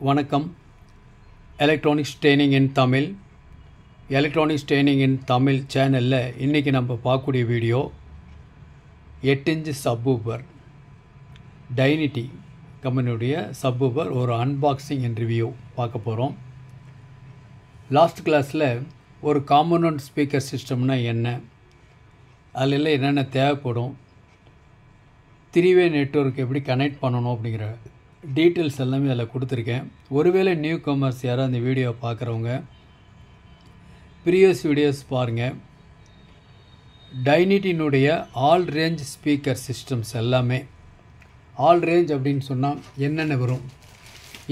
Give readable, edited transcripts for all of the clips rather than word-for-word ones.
வணக்கம். Electronics training இன் தமிழ் சேனலில் இன்றைக்கி நம்ம பார்க்கக்கூடிய வீடியோ 8 இன்ச் சப்வூஃபர் டைனிட்டி கம்பெனியுடைய சப்வூஃபர் ஒரு அன்பாக்சிங் அண்ட் ரிவ்யூ பார்க்க போகிறோம். லாஸ்ட் கிளாஸில் ஒரு காம்பனன்ட் ஸ்பீக்கர் சிஸ்டம்னா என்ன, அதில் என்னென்ன தேவைப்படும், 3-வே நெட்வொர்க் எப்படி கனெக்ட் பண்ணணும் அப்படிங்கிற டீட்டெயில்ஸ் எல்லாமே அதில் கொடுத்துருக்கேன். ஒருவேளை நியூ கமர்ஸ் யாராவது அந்த வீடியோவை பார்க்குறவங்க ப்ரீவியஸ் வீடியோஸ் பாருங்கள். டைனிட்டினுடைய ஆல் ரேஞ்ச் ஸ்பீக்கர் சிஸ்டம்ஸ் எல்லாமே ஆல் ரேஞ்ச் அப்படின்னு சொன்னால் என்னென்ன வரும்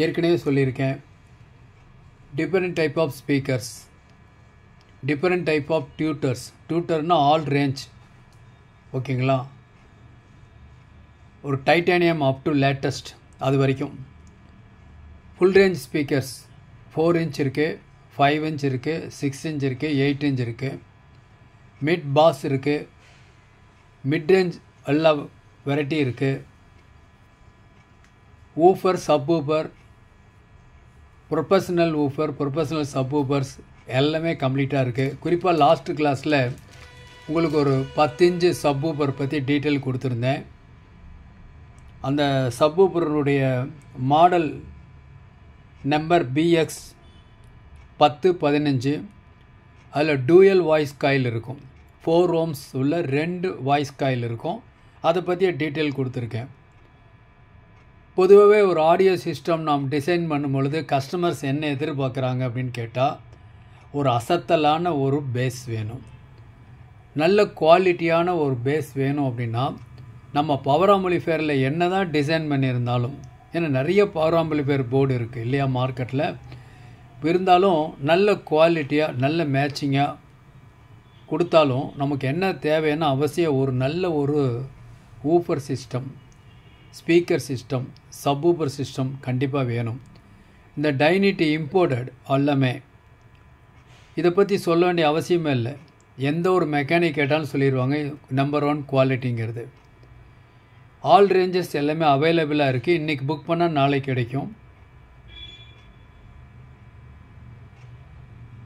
ஏற்கனவே சொல்லியிருக்கேன். Different type of speakers, different type of டியூட்டர்னால் ஆல் ரேஞ்ச், ஓகேங்களா. ஒரு டைட்டானியம் அப் டு லேட்டஸ்ட் அது வரைக்கும். ஃபுல் ரேஞ்ச் ஸ்பீக்கர்ஸ் 4 இன்ச் இருக்குது, 5 இன்ச் இருக்குது, 6 இன்ச் இருக்குது, 8 இன்ச் இருக்குது. மிட் பாஸ் இருக்குது, மிட் ரேஞ்ச் எல்லா வெரைட்டி இருக்குது. Woofer, subwoofer, professional woofer, professional subwoofers எல்லாமே கம்ப்ளீட்டாக இருக்குது. குறிப்பாக லாஸ்ட் கிளாஸில் உங்களுக்கு ஒரு 10 இன்ச்சு சப்வூஃபர் பற்றி டீட்டெயில் கொடுத்துருந்தேன். அந்த சப்வூஃபருடைய மாடல் நம்பர் BX 1015. அதில் டூயல் வாய்ஸ் காயில் இருக்கும், 4 ohms உள்ள 2 வாய்ஸ் காயில் இருக்கும். அதை பற்றிய டீட்டெயில் கொடுத்துருக்கேன். பொதுவாகவே ஒரு ஆடியோ சிஸ்டம் நாம் டிசைன் பண்ணும் பொழுது கஸ்டமர்ஸ் என்ன எதிர்பார்க்குறாங்க அப்படின்னு கேட்டால், ஒரு அசத்தலான ஒரு பேஸ் வேணும், நல்ல குவாலிட்டியான ஒரு பேஸ் வேணும். அப்படின்னா நம்ம பவர் ஆம்பிளிஃபையரில் என்ன தான் டிசைன் பண்ணியிருந்தாலும், ஏன்னா நிறைய பவர் ஆம்பிளிஃபையர் போர்டு இருக்குது இல்லையா மார்க்கெட்டில், இருந்தாலும் நல்ல குவாலிட்டியாக நல்ல மேட்சிங்காக கொடுத்தாலும் நமக்கு என்ன தேவைன்னா அவசியம் ஒரு நல்ல ஒரு woofer system, speaker system, subwoofer system கண்டிப்பாக வேணும். இந்த டைனிட்டி இம்போர்ட்டட் எல்லாமே இதை பற்றி சொல்ல வேண்டிய அவசியமே இல்லை. எந்த ஒரு மெக்கானிக் கேட்டாலும் சொல்லிடுவாங்க நம்பர் 1 குவாலிட்டிங்கிறது. ஆல் ரேஞ்சஸ் எல்லாமே அவைலபிளாக இருக்குது. இன்றைக்கி புக் பண்ணால் நாளைக்கு கிடைக்கும்.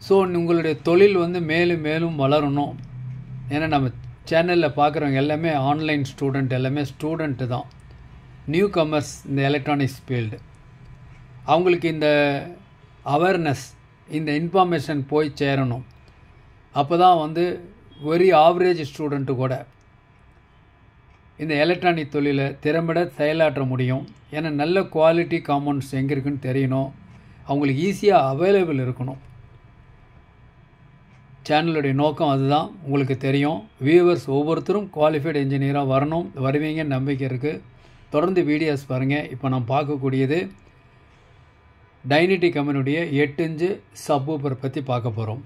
ஸோ உங்களுடைய தொழில் மேலும் மேலும் வளரணும். ஏன்னா நம்ம சேனலில் பார்க்குறவங்க எல்லாமே ஆன்லைன் ஸ்டூடெண்ட், எல்லாமே ஸ்டூடெண்ட்டு தான், நியூ கமர்ஸ் இந்த எலக்ட்ரானிக்ஸ் ஃபீல்டு. அவங்களுக்கு இந்த அவேர்னஸ், இந்த இன்ஃபர்மேஷன் போய் சேரணும். அப்போ தான் வெரி ஆவரேஜ் ஸ்டூடெண்ட்டு கூட இந்த எலக்ட்ரானிக் தொழிலை திறம்பட செயலாற்ற முடியும். ஏன்னா நல்ல குவாலிட்டி காம்பவுண்ட்ஸ் எங்கே இருக்குன்னு தெரியணும், அவங்களுக்கு ஈஸியாக அவைலபிள் இருக்கணும். சேனலுடைய நோக்கம் அதுதான், உங்களுக்கு தெரியும். வியூவர்ஸ் ஒவ்வொருத்தரும் குவாலிஃபைடு இன்ஜினியராக வரணும், வருவீங்கன்னு நம்பிக்கை இருக்குது. தொடர்ந்து வீடியோஸ் பாருங்கள். இப்போ நான் பார்க்கக்கூடியது டைனிட்டி கம்பெனியுடைய 8 இன்ச்சு சப்வூஃபர் பற்றி பார்க்க போகிறோம்.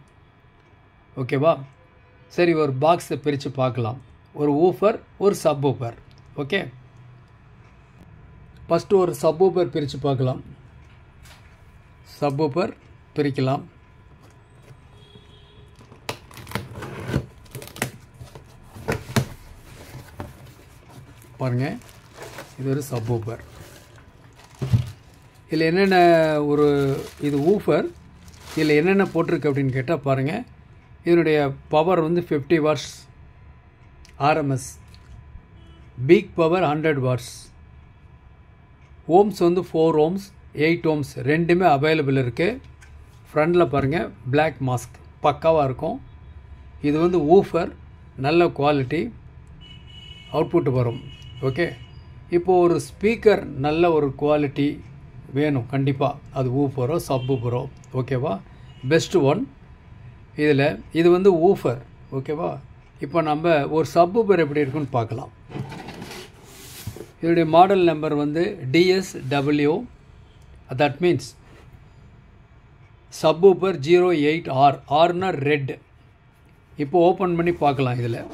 ஓகேவா? சரி, ஒரு பாக்ஸை பிரித்து பார்க்கலாம். ஒரு ஊஃபர், ஒரு சப்வூஃபர். ஓகே, ஃபஸ்ட்டு ஒரு சப்வூஃபர் பிரித்து பார்க்கலாம். சப்வூஃபர் பிரிக்கலாம். பாருங்கள், இது ஒரு சப்வூஃபர். இதில் என்னென்ன இது ஊஃபர், இதில் என்னென்ன போட்டிருக்கு அப்படின்னு கேட்டால் பாருங்கள். இதனுடைய power 50 watts RMS, peak power 100 watts, ohms 4 ohms 8 ohms ரெண்டுமே அவைலபிள் இருக்குது. ஃப்ரண்டில் பாருங்கள் பிளாக் மாஸ்க் பக்காவாக இருக்கும். இது ஊஃபர், நல்ல குவாலிட்டி அவுட்புட் வரும். ஓகே, இப்போது ஒரு ஸ்பீக்கர் நல்ல ஒரு குவாலிட்டி வேணும் கண்டிப்பாக, அது ஊஃபரோ சப்வூஃபரோ, ஓகேவா. பெஸ்ட் ஒன் இதில் இது ஊஃபர், ஓகேவா. இப்போ நம்ம ஒரு சப்வூஃபர் எப்படி இருக்குன்னு பார்க்கலாம். இதனுடைய model number DSW, that means subwoofer 08R, ஆர்னா ரெட். இப்போ ஓப்பன் பண்ணி பார்க்கலாம். இதில்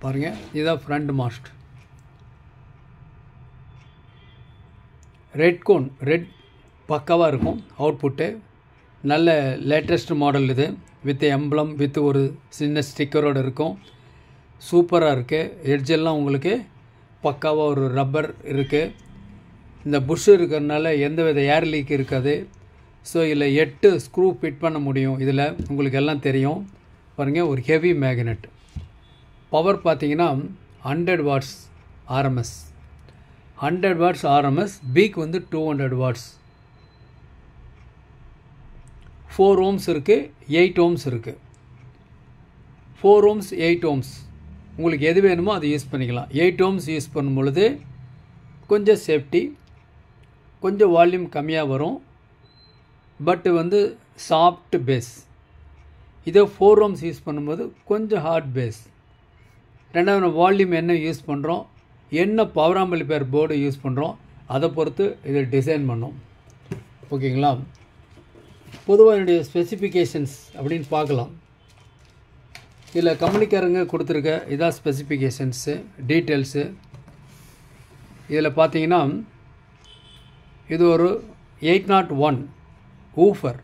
பாருங்கள், இதுதான் ஃப்ரண்ட் மாஸ்ட். ரெட் கோன், ரெட் பக்காவாக இருக்கும் அவுட்புட்டு. நல்ல லேட்டஸ்ட் மாடல் இது. வித் எம்ப்ளம் வித் ஒரு சின்ன ஸ்டிக்கரோடு இருக்கும். சூப்பராக இருக்குது. எட்ஜெல்லாம் உங்களுக்கு பக்காவாக ஒரு ரப்பர் இருக்குது. இந்த புஷ் இருக்கிறதுனால எந்த வித ஏர் லீக் இருக்காது. ஸோ இதில் 8 ஸ்க்ரூ ஃபிட் பண்ண முடியும். இதில் உங்களுக்கு எல்லாம் தெரியும் பாருங்கள். ஒரு ஹெவி மேக்னெட். பவர் பார்த்தீங்கன்னா 100 watts RMS. 100 watts RMS. Peak வந்து 200 வாட்ஸ். 4 ohms இருக்குது, 8 ohms இருக்குது. 4 ohms 8 ohms உங்களுக்கு எது வேணுமோ அதை யூஸ் பண்ணிக்கலாம். 8 ohms யூஸ் பண்ணும் பொழுது கொஞ்சம் சேஃப்டி, கொஞ்சம் வால்யூம் கம்மியாக வரும். பட் வந்து சாஃப்ட் பேஸ். இதே 4 ohms யூஸ் பண்ணும்போது கொஞ்சம் ஹார்ட் பேஸ். ரெண்டாவது வால்யூம் என்ன யூஸ் பண்ணுறோம், என்ன பவர் ஆம்பிளிஃபையர் போர்டு யூஸ் பண்ணுறோம், அதை பொறுத்து இதை டிசைன் பண்ணோம். ஓகேங்களா? பொதுவாக என்னுடைய ஸ்பெசிஃபிகேஷன்ஸ் அப்படின்னு பார்க்கலாம். இதில் கம்பெனிக்காரங்க கொடுத்துருக்க இதான் ஸ்பெசிஃபிகேஷன்ஸு, டீட்டெயில்ஸு. இதில் பார்த்தீங்கன்னா இது ஒரு 801 ஊஃபர்.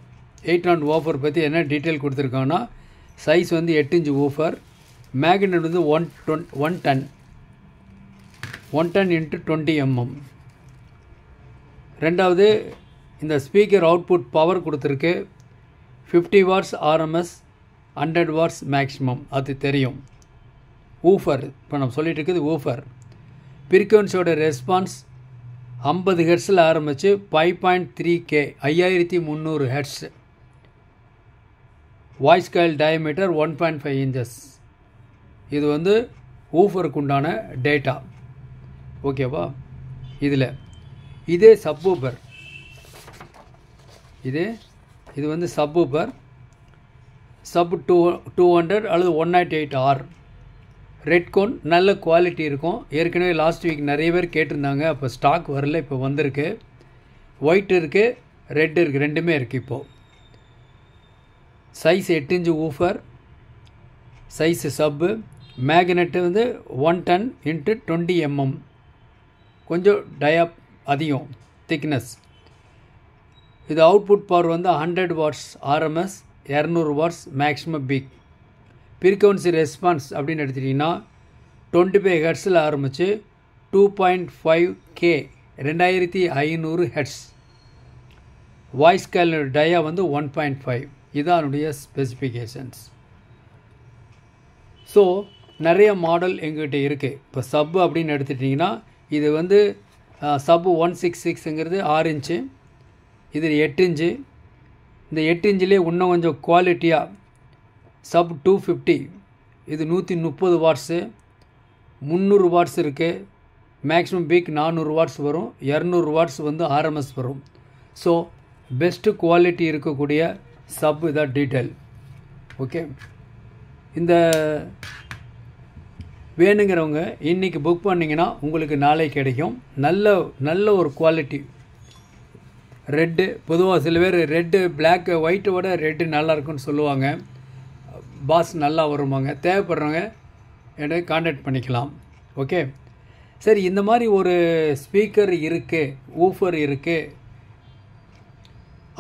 801 ஊஃபர் பற்றி என்ன டீட்டெயில் கொடுத்துருக்காங்கன்னா, சைஸ் வந்து 8 inch ஊஃபர். மேக்னெட் வந்து 1 ton x 20 mm. ரெண்டாவது இந்த ஸ்பீக்கர் அவுட்புட் பவர் கொடுத்துருக்கு 50 வாட்ஸ் ஆர்எம்எஸ், 100 வாட்ஸ் மேக்ஸிமம். அது தெரியும். ஊஃபர் இப்போ நம்ம சொல்லிட்டு இருக்குது ஊஃபர். ஃப்ரீக்வன்சியோட ரெஸ்பான்ஸ் 50 ஹெர்ட்ஸில் ஆரம்பித்து 5.3K 5300 hertz. Voice coil diameter 1.5 inches. இது வந்து ஊஃபருக்கு உண்டான டேட்டா. ஓகேவா? இதில் இதே சப்வூஃபர். இது வந்து சப்வூஃபர். சப் 200 அல்லது 108R. ரெட் கோன் நல்ல குவாலிட்டி இருக்கும். ஏற்கனவே லாஸ்ட் வீக் நிறைய பேர் கேட்டிருந்தாங்க. அப்போ ஸ்டாக் வரல, இப்போ வந்திருக்கு. ஒயிட் இருக்குது, ரெட் இருக்குது, ரெண்டுமே இருக்குது இப்போது. Size 8 inch woofer. Size sub. Magnet வந்து 1 ton x 20 mm. கொஞ்சம் டயாப் அதிகம், திக்னஸ். இது அவுட்புட் பவர் வந்து 100 watts RMS, 200 watts maximum peak. Frequency response அப்படின்னு எடுத்துட்டிங்கன்னா 25 ஹெர்ட்ஸில் ஆரம்பித்து 2.5K 2500 ஹெர்ட்ஸ். வாய்ஸ் கால் டயா வந்து 1.5. இதான் என்னுடைய ஸ்பெசிஃபிகேஷன்ஸ். ஸோ நிறைய மாடல் எங்கள்கிட்ட இருக்குது. இப்போ சப்பு அப்படின்னு எடுத்துட்டிங்கன்னா இது வந்து சப்பு 166ங்கிறது 6 inch. இது 8 inch. இந்த 8 inchலேயே இன்னும் கொஞ்சம் குவாலிட்டியாக சப் 250. இது 130 வாட்ஸு, 300 வாட்ஸ் இருக்குது. மேக்ஸிமம் பீக் 400 வாட்ஸ் வரும். 200 வாட்ஸ் வந்து ஆர்எம்எஸ் வரும். ஸோ பெஸ்ட்டு குவாலிட்டி இருக்கக்கூடிய சப் இதான் டீட்டெயில். ஓகே, இந்த வேணுங்கிறவங்க இன்றைக்கி புக் பண்ணிங்கன்னா உங்களுக்கு நாளைக்கு கிடைக்கும். நல்ல ஒரு குவாலிட்டி. ரெட்டு பொதுவாக சில பேர் ரெட்டு பிளாக்கு ஒயிட்டை விட ரெட்டு நல்லாயிருக்குன்னு சொல்லுவாங்க. பாஸ் நல்லா வருவாங்க. தேவைப்படுறவங்க என்னை காண்டாக்ட் பண்ணிக்கலாம். ஓகே, சரி. இந்த மாதிரி ஒரு ஸ்பீக்கர் இருக்குது, ஊஃபர் இருக்குது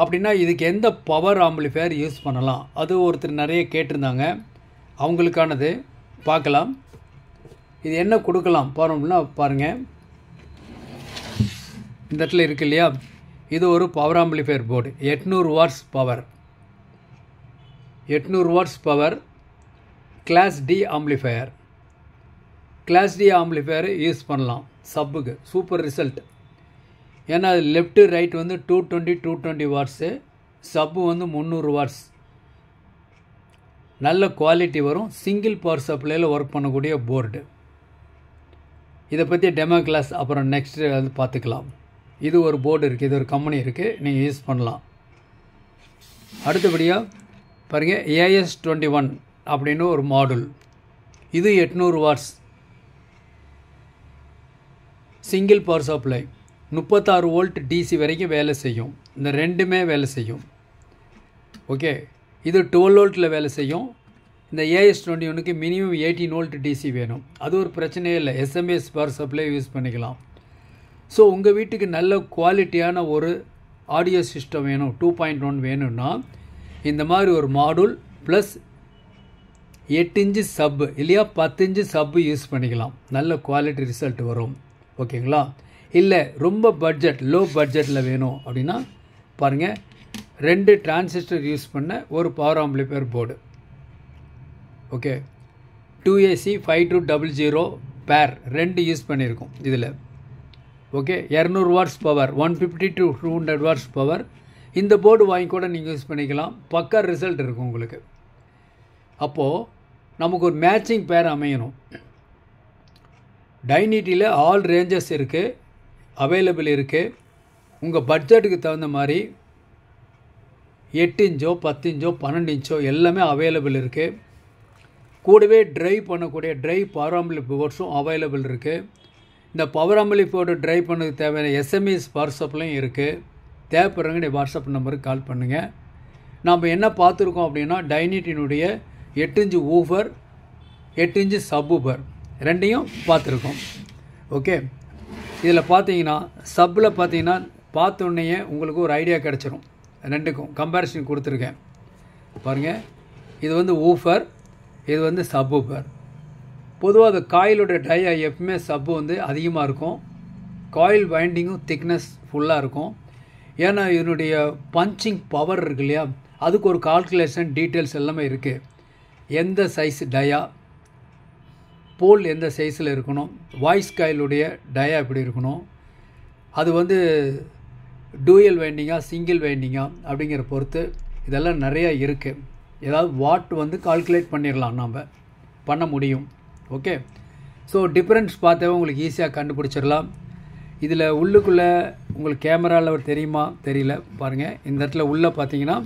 அப்படின்னா இதுக்கு எந்த பவர் ஆம்பிளிஃபையர் யூஸ் பண்ணலாம், அது ஒருத்தர் நிறைய கேட்டிருந்தாங்க. அவங்களுக்கானது பார்க்கலாம். இது என்ன கொடுக்கலாம் பாருங்கன்னா பாருங்கள். இந்த இடத்துல இருக்கு இல்லையா, இது ஒரு power amplifier board. 800 watts power. 800 watts power. Class D amplifier. Class D amplifier use பண்ணலாம் சப்புக்கு. Super result. ஏன்னா லெஃப்ட்டு ரைட் வந்து 220 வாட்ஸு. சப்பு வந்து 300 வாட்ஸ். நல்ல குவாலிட்டி வரும். சிங்கிள் பவர் சப்ளையில் ஒர்க் பண்ணக்கூடிய போர்டு. இதை பற்றி டெமோ கிளாஸ் அப்புறம் நெக்ஸ்ட்டு வந்து பார்த்துக்கலாம். இது ஒரு போர்டு இருக்குது, இது ஒரு கம்பெனி இருக்குது, நீங்கள் யூஸ் பண்ணலாம். அடுத்தபடியாக பாருங்கள், AS21 அப்படின்னு ஒரு மாடல். இது 800 watts single power supply. 36 volt DC வரைக்கும் வேலை செய்யும். இந்த ரெண்டுமே வேலை செய்யும். ஓகே, இது 12 வோல்ட்டில் வேலை செய்யும். இந்த AS21க்கு மினிமம் 18 வோல்ட் டிசி வேணும். அது ஒரு பிரச்சனையே இல்லை, SMS பவர் சப்ளை யூஸ் பண்ணிக்கலாம். ஸோ உங்கள் வீட்டுக்கு நல்ல குவாலிட்டியான ஒரு ஆடியோ சிஸ்டம் வேணும், 2.1 வேணும்னா இந்த மாதிரி ஒரு மாடூல் ப்ளஸ் 8 இன்ச்சு சப்பு இல்லையா 10 இன்ச்சு சப்பு யூஸ் பண்ணிக்கலாம். நல்ல குவாலிட்டி ரிசல்ட் வரும். ஓகேங்களா? இல்லை ரொம்ப பட்ஜெட் லோ பட்ஜெட்டில் வேணும் அப்படின்னா பாருங்கள், 2 டிரான்சிஸ்டர் யூஸ் பண்ண ஒரு power amplifier board. Okay, 2AC 5200 பேர் 2 யூஸ் பண்ணியிருக்கோம் இதில். Okay, 200 watts power, 150 to 200 watts power. இந்த போர்டு வாங்கி கூட நீங்கள் யூஸ் பண்ணிக்கலாம். பக்கா ரிசல்ட் இருக்கும் உங்களுக்கு. அப்போது நமக்கு ஒரு மேட்சிங் பேர் அமையணும். டைனிட்டியில் ஆல் ரேஞ்சஸ் இருக்குது, அவைலபிள் இருக்குது. உங்கள் பட்ஜெட்டுக்கு தகுந்த மாதிரி 8 இன்ச்சோ 10 இன்ச்சோ 12 இன்ச்சோ எல்லாமே அவைலபிள் இருக்குது. கூடவே ட்ரைவ் பண்ணக்கூடிய ட்ரைவ் பவர் ஆம்பிளிஃபையர்ஸும் அவைலபிள் இருக்குது. இந்த பவர் ஆம்பிளிஃபையர் ட்ரைவ் பண்ணதுக்கு தேவையான SMS வாட்ஸ்அப்லையும் இருக்குது. தேவைப்படுறவங்க வாட்ஸ்அப் நம்பருக்கு கால் பண்ணுங்கள். நாம் என்ன பார்த்துருக்கோம் அப்படின்னா டைனிட்டினுடைய 8 இன்ச்சு ஊஃபர் 8 இன்ச்சு சப்வூஃபர் ரெண்டையும் பார்த்துருக்கோம். ஓகே, இதில் பார்த்தீங்கன்னா சப்பில் பார்த்தீங்கன்னா பார்த்தோன்னே உங்களுக்கு ஒரு ஐடியா கிடச்சிரும். ரெண்டுக்கும் கம்பேரிசன் கொடுத்துருக்கேன் பாருங்கள். இது வந்து ஊஃபர், இது வந்து சப்வூஃபர். பொதுவாக அது காயிலோட டயா எப்பவுமே சப்பு வந்து அதிகமாக இருக்கும். காயில் வைண்டிங்கும் திக்னஸ் ஃபுல்லாக இருக்கும். ஏன்னா இதனுடைய பஞ்சிங் பவர் இருக்கு இல்லையா, அதுக்கு ஒரு கால்குலேஷன் டீட்டெயில்ஸ் எல்லாமே இருக்குது. எந்த சைஸ் டயா, போல் எந்த சைஸில் இருக்கணும், வாய்ஸ் காயிலுடைய டயா எப்படி இருக்கணும், அது வந்து டூயல் வைண்டிங்கா சிங்கிள் வைண்டிங்கா அப்படிங்கிற பொறுத்து இதெல்லாம் நிறையா இருக்குது. ஏதாவது வாட் வந்து கால்குலேட் பண்ணிடலாம், நாம் பண்ண முடியும். ஓகே, ஸோ டிஃப்ரென்ஸ் பார்த்தாவே உங்களுக்கு ஈஸியாக கண்டுபிடிச்சிடலாம். இதில் உள்ளுக்குள்ளே உங்களுக்கு கேமராவில் தெரியுமா தெரியல பாருங்கள். இந்த இடத்துல உள்ளே பார்த்தீங்கன்னா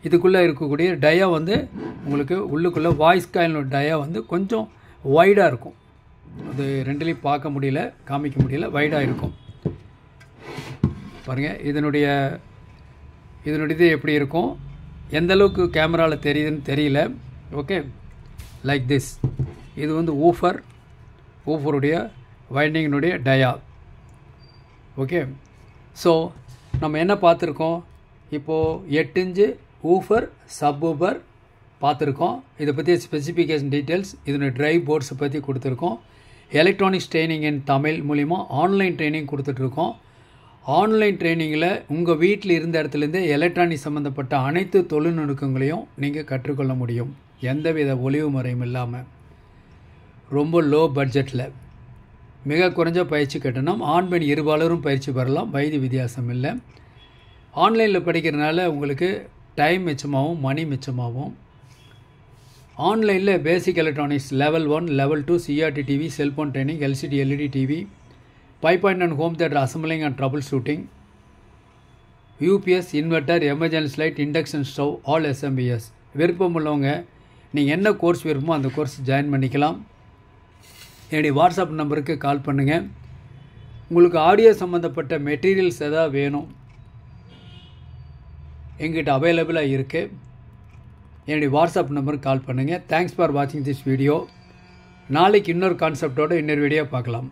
இதுக்குள்ளே இருக்கக்கூடிய டயா வந்து உங்களுக்கு உள்ளுக்குள்ளே வாய்ஸ் காயிலோட டயா வந்து கொஞ்சம் வைடாக இருக்கும். அது ரெண்டுலேயும் பார்க்க முடியல, காமிக்க முடியல, வைடாக இருக்கும் பாருங்கள். இதனுடையது எப்படி இருக்கும், எந்த அளவுக்கு கேமராவில் தெரியுதுன்னு தெரியல. Okay, like this. இது வந்து ஊஃபருடைய வைண்டிங்கினுடைய டயா. ஓகே, ஸோ நம்ம என்ன பார்த்துருக்கோம் இப்போது 8 இன்ச்சு ஊஃபர் சப்வூஃபர் பார்த்துருக்கோம். இதை பற்றி ஸ்பெசிஃபிகேஷன் டீட்டெயில்ஸ், இதனுடைய ட்ரைவ் போர்ட்ஸை பற்றி கொடுத்துருக்கோம். எலக்ட்ரானிக்ஸ் ட்ரைனிங் இன் தமிழ் மூலிமா ஆன்லைன் ட்ரைனிங் கொடுத்துட்ருக்கோம். ஆன்லைன் ட்ரைனிங்கில் உங்கள் வீட்டில் இருந்த இடத்துலேருந்தே எலக்ட்ரானிக் சம்மந்தப்பட்ட அனைத்து தொழில்நுட்பங்களையும் நீங்கள் கற்றுக்கொள்ள முடியும். எந்தவித ஒளிவு முறையும் இல்லாமல் ரொம்ப லோ பட்ஜெட்டில் மிக குறைஞ்ச பயிற்சி கட்டணம். ஆண் பெண் இருபாலரும் பயிற்சி பெறலாம், வயது வித்தியாசம் இல்லை. ஆன்லைனில் படிக்கிறதுனால உங்களுக்கு டைம் மிச்சமாகவும் மணி மிச்சமாகவும். ஆன்லைனில் பேசிக் electronics level 1 level 2 CRT TV, cellphone training, LCD LED TV, 5.1 home theatre assembling and trouble shooting, UPS inverter, emergency light, induction stove, all SMBS. விருப்பம் உள்ளவங்க நீங்கள் என்ன கோர்ஸ் விருப்பமோ அந்த கோர்ஸ் ஜாயின் பண்ணிக்கலாம். என்னுடைய வாட்ஸ்அப் நம்பருக்கு கால் பண்ணுங்கள். உங்களுக்கு ஆடியோ சம்மந்தப்பட்ட மெட்டீரியல்ஸ் எதாவது வேணும் எங்கிட்ட அவைலபிளாக இருக்குது. என்னுடைய வாட்ஸ்அப் நம்பருக்கு கால் பண்ணுங்கள். தேங்க்ஸ் ஃபார் வாட்சிங் திஸ் வீடியோ. நாளைக்கு இன்னொரு கான்செப்டோடு இன்னொரு வீடியோ பார்க்கலாம்.